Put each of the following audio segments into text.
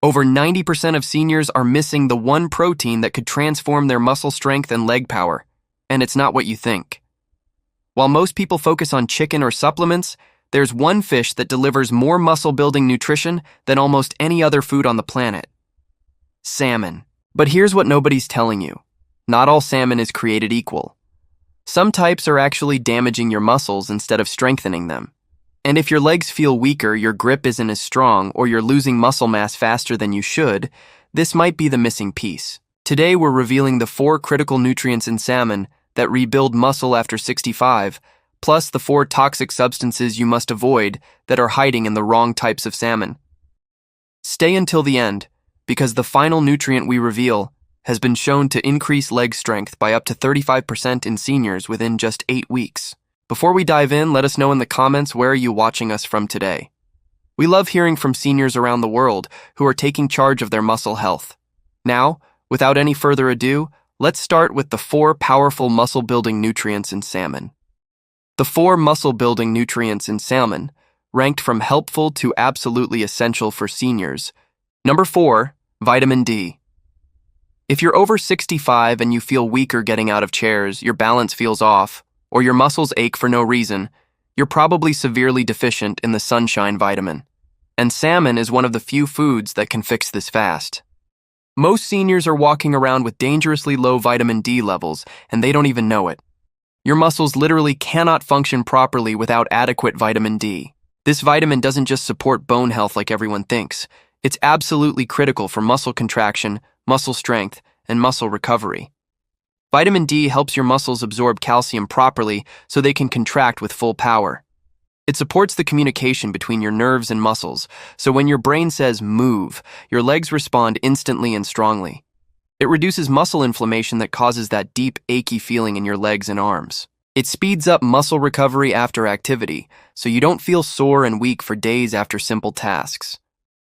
Over 90% of seniors are missing the one protein that could transform their muscle strength and leg power, and it's not what you think. While most people focus on chicken or supplements, there's one fish that delivers more muscle-building nutrition than almost any other food on the planet: salmon. But here's what nobody's telling you. Not all salmon is created equal. Some types are actually damaging your muscles instead of strengthening them. And if your legs feel weaker, your grip isn't as strong, or you're losing muscle mass faster than you should, this might be the missing piece. Today we're revealing the 4 critical nutrients in salmon that rebuild muscle after 65, plus the 4 toxic substances you must avoid that are hiding in the wrong types of salmon. Stay until the end, because the final nutrient we reveal has been shown to increase leg strength by up to 35% in seniors within just 8 weeks. Before we dive in, let us know in the comments where are you watching us from today. We love hearing from seniors around the world who are taking charge of their muscle health. Now, without any further ado, let's start with the 4 powerful muscle-building nutrients in salmon. The 4 muscle-building nutrients in salmon, ranked from helpful to absolutely essential for seniors. Number 4, vitamin D. If you're over 65 and you feel weaker getting out of chairs, your balance feels off, or your muscles ache for no reason, you're probably severely deficient in the sunshine vitamin. And salmon is one of the few foods that can fix this fast. Most seniors are walking around with dangerously low vitamin D levels, and they don't even know it. Your muscles literally cannot function properly without adequate vitamin D. This vitamin doesn't just support bone health like everyone thinks. It's absolutely critical for muscle contraction, muscle strength, and muscle recovery. Vitamin D helps your muscles absorb calcium properly so they can contract with full power. It supports the communication between your nerves and muscles, so when your brain says move, your legs respond instantly and strongly. It reduces muscle inflammation that causes that deep, achy feeling in your legs and arms. It speeds up muscle recovery after activity, so you don't feel sore and weak for days after simple tasks.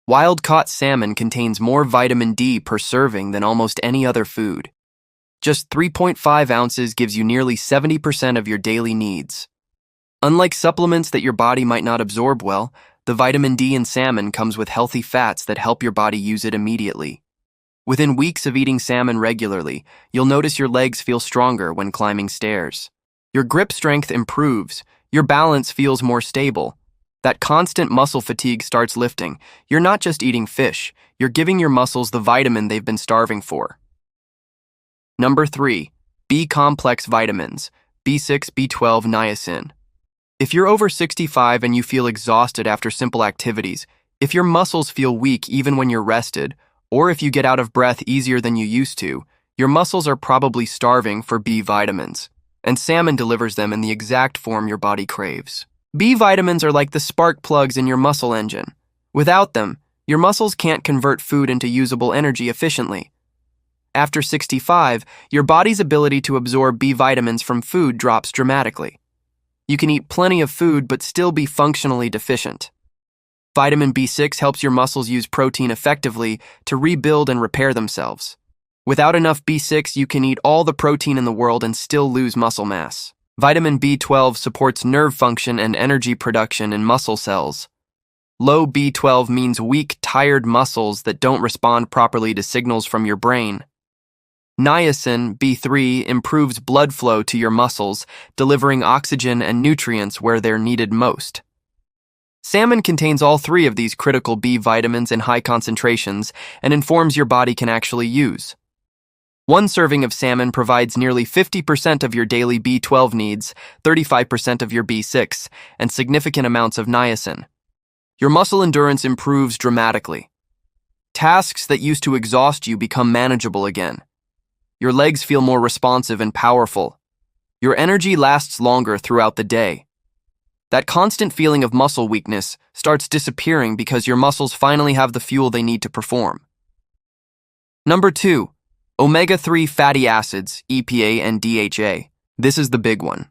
Wild-caught salmon contains more vitamin D per serving than almost any other food. Just 3.5 ounces gives you nearly 70% of your daily needs. Unlike supplements that your body might not absorb well, the vitamin D in salmon comes with healthy fats that help your body use it immediately. Within weeks of eating salmon regularly, you'll notice your legs feel stronger when climbing stairs. Your grip strength improves, your balance feels more stable. That constant muscle fatigue starts lifting. You're not just eating fish, you're giving your muscles the vitamin they've been starving for. Number 3, B-complex vitamins, B6, B12, niacin. If you're over 65 and you feel exhausted after simple activities, if your muscles feel weak even when you're rested, or if you get out of breath easier than you used to, your muscles are probably starving for B vitamins, and salmon delivers them in the exact form your body craves. B vitamins are like the spark plugs in your muscle engine. Without them, your muscles can't convert food into usable energy efficiently. After 65, your body's ability to absorb B vitamins from food drops dramatically. You can eat plenty of food but still be functionally deficient. Vitamin B6 helps your muscles use protein effectively to rebuild and repair themselves. Without enough B6, you can eat all the protein in the world and still lose muscle mass. Vitamin B12 supports nerve function and energy production in muscle cells. Low B12 means weak, tired muscles that don't respond properly to signals from your brain. Niacin, B3, improves blood flow to your muscles, delivering oxygen and nutrients where they're needed most. Salmon contains all 3 of these critical B vitamins in high concentrations and informs your body can actually use. One serving of salmon provides nearly 50% of your daily B12 needs, 35% of your B6, and significant amounts of niacin. Your muscle endurance improves dramatically. Tasks that used to exhaust you become manageable again. Your legs feel more responsive and powerful. Your energy lasts longer throughout the day. That constant feeling of muscle weakness starts disappearing because your muscles finally have the fuel they need to perform. Number 2, omega-3 fatty acids, EPA and DHA. This is the big one.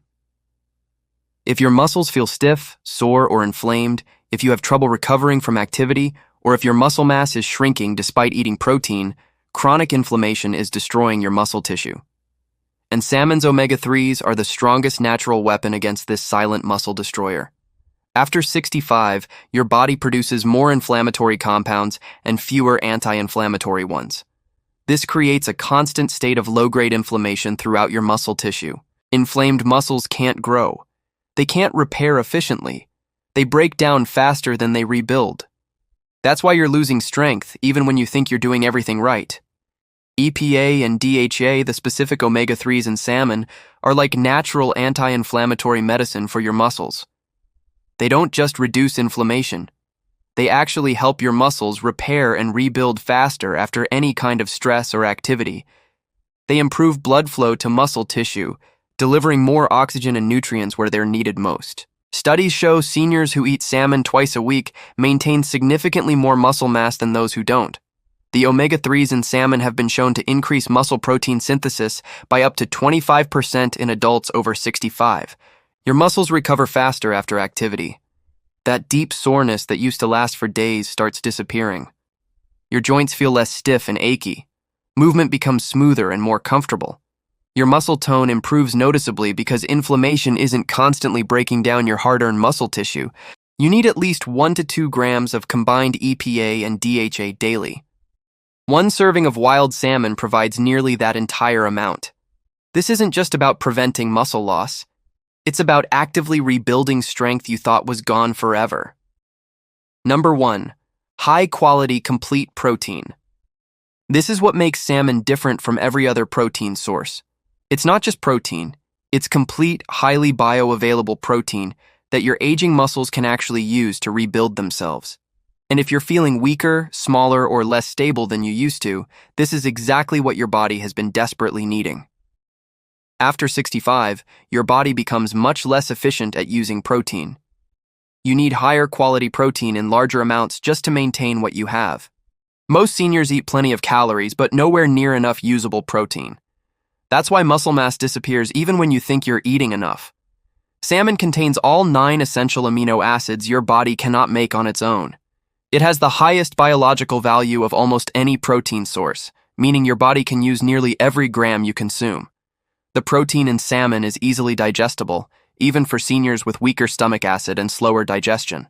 If your muscles feel stiff, sore, or inflamed, if you have trouble recovering from activity, or if your muscle mass is shrinking despite eating protein, chronic inflammation is destroying your muscle tissue. And salmon's omega-3s are the strongest natural weapon against this silent muscle destroyer. After 65, your body produces more inflammatory compounds and fewer anti-inflammatory ones. This creates a constant state of low-grade inflammation throughout your muscle tissue. Inflamed muscles can't grow. They can't repair efficiently. They break down faster than they rebuild. That's why you're losing strength, even when you think you're doing everything right. EPA and DHA, the specific omega-3s in salmon, are like natural anti-inflammatory medicine for your muscles. They don't just reduce inflammation. They actually help your muscles repair and rebuild faster after any kind of stress or activity. They improve blood flow to muscle tissue, delivering more oxygen and nutrients where they're needed most. Studies show seniors who eat salmon twice a week maintain significantly more muscle mass than those who don't. The omega-3s in salmon have been shown to increase muscle protein synthesis by up to 25% in adults over 65. Your muscles recover faster after activity. That deep soreness that used to last for days starts disappearing. Your joints feel less stiff and achy. Movement becomes smoother and more comfortable. Your muscle tone improves noticeably because inflammation isn't constantly breaking down your hard-earned muscle tissue. You need at least 1 to 2 grams of combined EPA and DHA daily. One serving of wild salmon provides nearly that entire amount. This isn't just about preventing muscle loss. It's about actively rebuilding strength you thought was gone forever. Number 1. High-quality complete protein. This is what makes salmon different from every other protein source. It's not just protein, it's complete, highly bioavailable protein that your aging muscles can actually use to rebuild themselves. And if you're feeling weaker, smaller, or less stable than you used to, this is exactly what your body has been desperately needing. After 65, your body becomes much less efficient at using protein. You need higher quality protein in larger amounts just to maintain what you have. Most seniors eat plenty of calories, but nowhere near enough usable protein. That's why muscle mass disappears even when you think you're eating enough. Salmon contains all 9 essential amino acids your body cannot make on its own. It has the highest biological value of almost any protein source, meaning your body can use nearly every gram you consume. The protein in salmon is easily digestible, even for seniors with weaker stomach acid and slower digestion.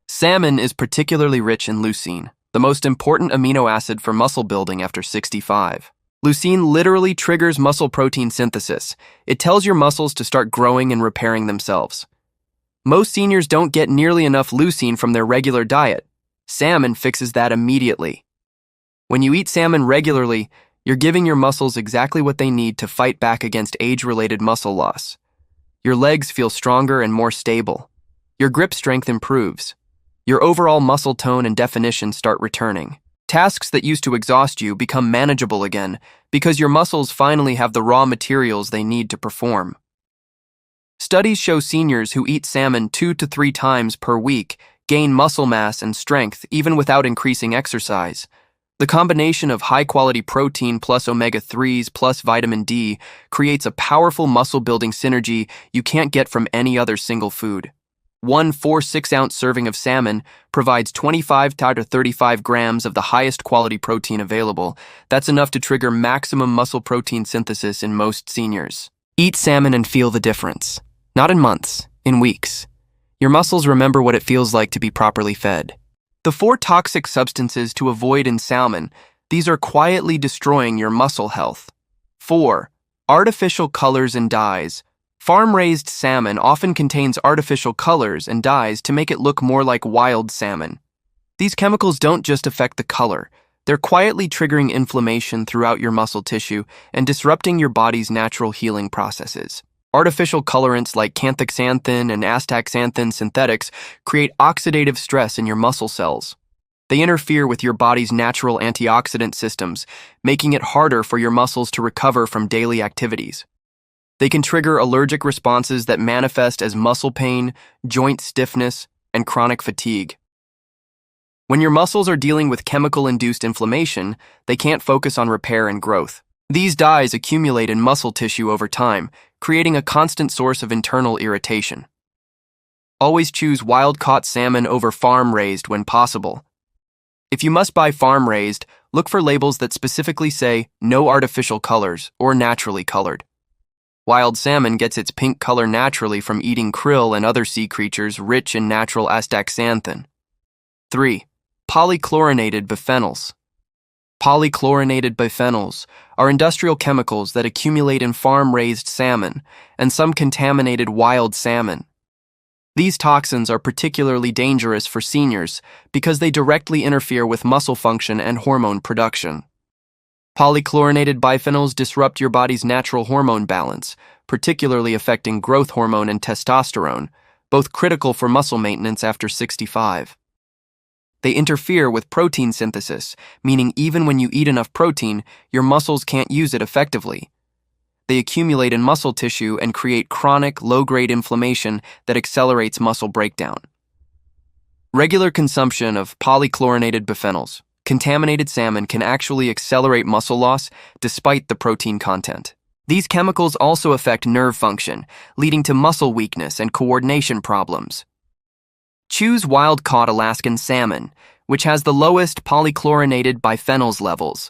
Salmon is particularly rich in leucine, the most important amino acid for muscle building after 65. Leucine literally triggers muscle protein synthesis. It tells your muscles to start growing and repairing themselves. Most seniors don't get nearly enough leucine from their regular diet. Salmon fixes that immediately. When you eat salmon regularly, you're giving your muscles exactly what they need to fight back against age-related muscle loss. Your legs feel stronger and more stable. Your grip strength improves. Your overall muscle tone and definition start returning. Tasks that used to exhaust you become manageable again because your muscles finally have the raw materials they need to perform. Studies show seniors who eat salmon 2 to 3 times per week gain muscle mass and strength even without increasing exercise. The combination of high-quality protein plus omega-3s plus vitamin D creates a powerful muscle-building synergy you can't get from any other single food. One 4-6-ounce serving of salmon provides 25 to 35 grams of the highest quality protein available. That's enough to trigger maximum muscle protein synthesis in most seniors. Eat salmon and feel the difference. Not in months, in weeks. Your muscles remember what it feels like to be properly fed. The 4 toxic substances to avoid in salmon, these are quietly destroying your muscle health. 4. Artificial colors and dyes. Farm-raised salmon often contains artificial colors and dyes to make it look more like wild salmon. These chemicals don't just affect the color, they're quietly triggering inflammation throughout your muscle tissue and disrupting your body's natural healing processes. Artificial colorants like canthaxanthin and astaxanthin synthetics create oxidative stress in your muscle cells. They interfere with your body's natural antioxidant systems, making it harder for your muscles to recover from daily activities. They can trigger allergic responses that manifest as muscle pain, joint stiffness, and chronic fatigue. When your muscles are dealing with chemical-induced inflammation, they can't focus on repair and growth. These dyes accumulate in muscle tissue over time, creating a constant source of internal irritation. Always choose wild-caught salmon over farm-raised when possible. If you must buy farm-raised, look for labels that specifically say no artificial colors or naturally colored. Wild salmon gets its pink color naturally from eating krill and other sea creatures rich in natural astaxanthin. 3. Polychlorinated biphenyls. Polychlorinated biphenyls are industrial chemicals that accumulate in farm-raised salmon and some contaminated wild salmon. These toxins are particularly dangerous for seniors because they directly interfere with muscle function and hormone production. Polychlorinated biphenyls disrupt your body's natural hormone balance, particularly affecting growth hormone and testosterone, both critical for muscle maintenance after 65. They interfere with protein synthesis, meaning even when you eat enough protein, your muscles can't use it effectively. They accumulate in muscle tissue and create chronic, low-grade inflammation that accelerates muscle breakdown. Regular consumption of polychlorinated biphenyls, contaminated salmon, can actually accelerate muscle loss despite the protein content. These chemicals also affect nerve function, leading to muscle weakness and coordination problems. Choose wild-caught Alaskan salmon, which has the lowest polychlorinated biphenyls levels.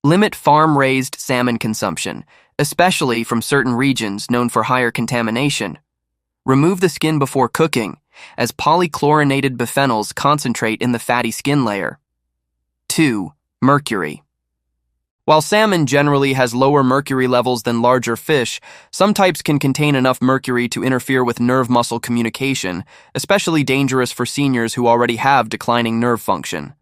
Limit farm-raised salmon consumption, especially from certain regions known for higher contamination. Remove the skin before cooking, as polychlorinated biphenyls concentrate in the fatty skin layer. 2. Mercury. While salmon generally has lower mercury levels than larger fish, some types can contain enough mercury to interfere with nerve-muscle communication, especially dangerous for seniors who already have declining nerve function.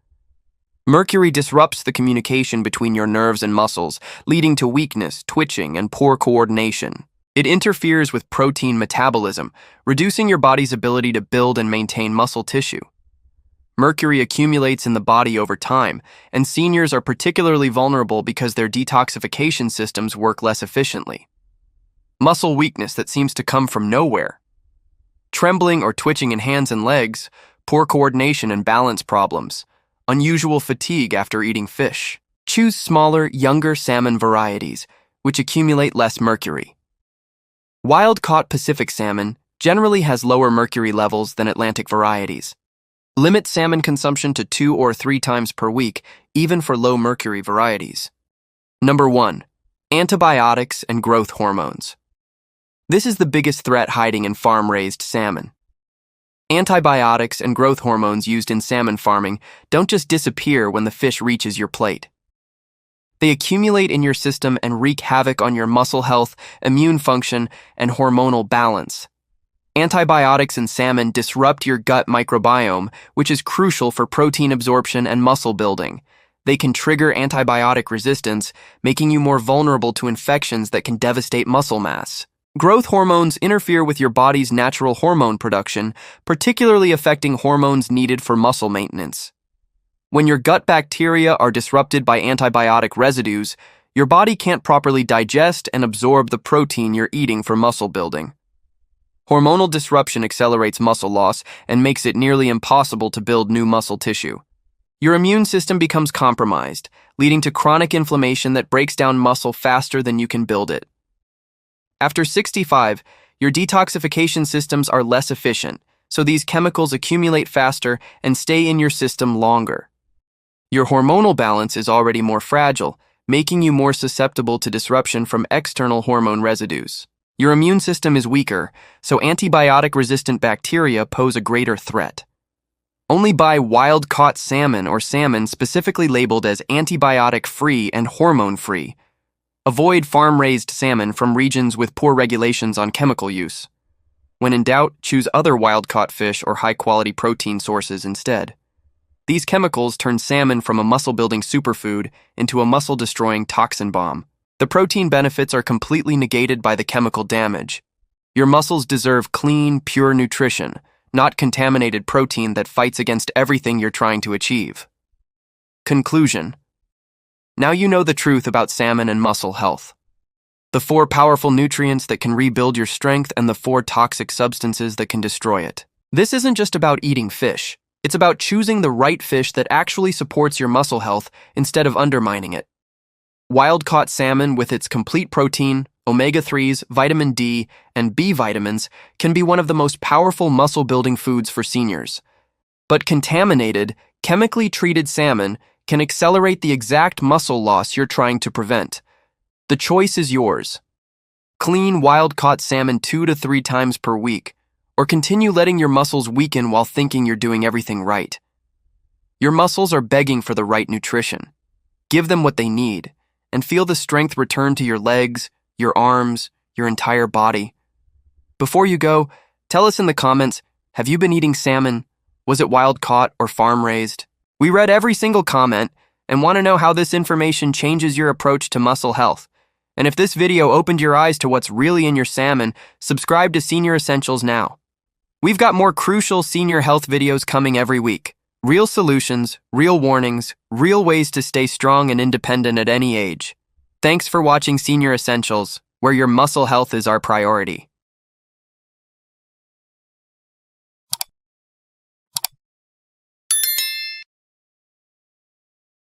Mercury disrupts the communication between your nerves and muscles, leading to weakness, twitching, and poor coordination. It interferes with protein metabolism, reducing your body's ability to build and maintain muscle tissue. Mercury accumulates in the body over time, and seniors are particularly vulnerable because their detoxification systems work less efficiently. Muscle weakness that seems to come from nowhere. Trembling or twitching in hands and legs, poor coordination and balance problems, unusual fatigue after eating fish. Choose smaller, younger salmon varieties, which accumulate less mercury. Wild-caught Pacific salmon generally has lower mercury levels than Atlantic varieties. Limit salmon consumption to 2 or 3 times per week, even for low mercury varieties. Number 1. Antibiotics and growth hormones. This is the biggest threat hiding in farm-raised salmon. Antibiotics and growth hormones used in salmon farming don't just disappear when the fish reaches your plate. They accumulate in your system and wreak havoc on your muscle health, immune function, and hormonal balance. Antibiotics in salmon disrupt your gut microbiome, which is crucial for protein absorption and muscle building. They can trigger antibiotic resistance, making you more vulnerable to infections that can devastate muscle mass. Growth hormones interfere with your body's natural hormone production, particularly affecting hormones needed for muscle maintenance. When your gut bacteria are disrupted by antibiotic residues, your body can't properly digest and absorb the protein you're eating for muscle building. Hormonal disruption accelerates muscle loss and makes it nearly impossible to build new muscle tissue. Your immune system becomes compromised, leading to chronic inflammation that breaks down muscle faster than you can build it. After 65, your detoxification systems are less efficient, so these chemicals accumulate faster and stay in your system longer. Your hormonal balance is already more fragile, making you more susceptible to disruption from external hormone residues. Your immune system is weaker, so antibiotic-resistant bacteria pose a greater threat. Only buy wild-caught salmon or salmon specifically labeled as antibiotic-free and hormone-free. Avoid farm-raised salmon from regions with poor regulations on chemical use. When in doubt, choose other wild-caught fish or high-quality protein sources instead. These chemicals turn salmon from a muscle-building superfood into a muscle-destroying toxin bomb. The protein benefits are completely negated by the chemical damage. Your muscles deserve clean, pure nutrition, not contaminated protein that fights against everything you're trying to achieve. Conclusion. Now you know the truth about salmon and muscle health. The 4 powerful nutrients that can rebuild your strength and the 4 toxic substances that can destroy it. This isn't just about eating fish. It's about choosing the right fish that actually supports your muscle health instead of undermining it. Wild-caught salmon with its complete protein, omega-3s, vitamin D, and B vitamins can be one of the most powerful muscle-building foods for seniors. But contaminated, chemically treated salmon can accelerate the exact muscle loss you're trying to prevent. The choice is yours. Clean wild-caught salmon 2 to 3 times per week, or continue letting your muscles weaken while thinking you're doing everything right. Your muscles are begging for the right nutrition. Give them what they need, and feel the strength return to your legs, your arms, your entire body. Before you go, tell us in the comments, have you been eating salmon? Was it wild-caught or farm-raised? We read every single comment and want to know how this information changes your approach to muscle health. And if this video opened your eyes to what's really in your salmon, subscribe to Senior Essentials now. We've got more crucial senior health videos coming every week. Real solutions, real warnings, real ways to stay strong and independent at any age. Thanks for watching Senior Essentials, where your muscle health is our priority.